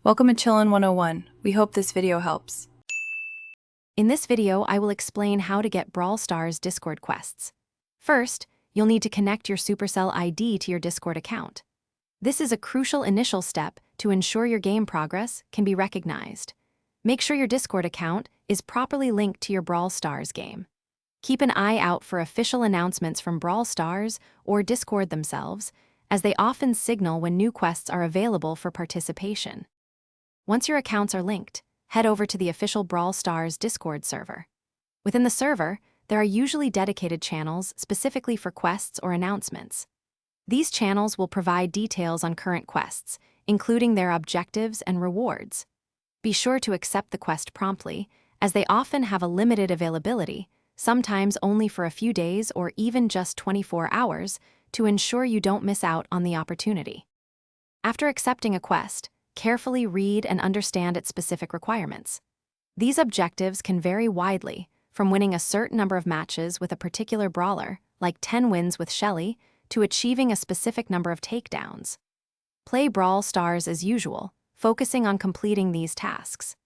Welcome to Chillin' 101. We hope this video helps. In this video, I will explain how to get Brawl Stars Discord quests. First, you'll need to connect your Supercell ID to your Discord account. This is a crucial initial step to ensure your game progress can be recognized. Make sure your Discord account is properly linked to your Brawl Stars game. Keep an eye out for official announcements from Brawl Stars or Discord themselves, as they often signal when new quests are available for participation. Once your accounts are linked, head over to the official Brawl Stars Discord server. Within the server, there are usually dedicated channels specifically for quests or announcements. These channels will provide details on current quests, including their objectives and rewards. Be sure to accept the quest promptly, as they often have a limited availability, sometimes only for a few days or even just 24 hours, to ensure you don't miss out on the opportunity. After accepting a quest, carefully read and understand its specific requirements. These objectives can vary widely, from winning a certain number of matches with a particular brawler, like 10 wins with Shelly, to achieving a specific number of takedowns. Play Brawl Stars as usual, focusing on completing these tasks.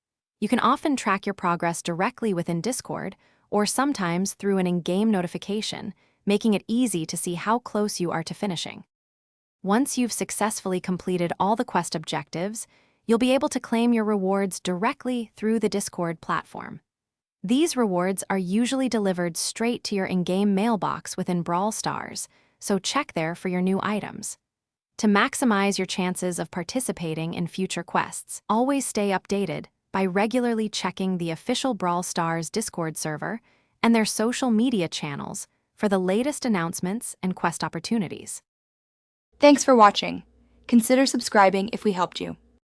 You can often track your progress directly within Discord, or sometimes through an in-game notification, making it easy to see how close you are to finishing. Once you've successfully completed all the quest objectives, you'll be able to claim your rewards directly through the Discord platform. These rewards are usually delivered straight to your in-game mailbox within Brawl Stars, so check there for your new items. To maximize your chances of participating in future quests, always stay updated by regularly checking the official Brawl Stars Discord server and their social media channels for the latest announcements and quest opportunities. Thanks for watching. Consider subscribing if we helped you.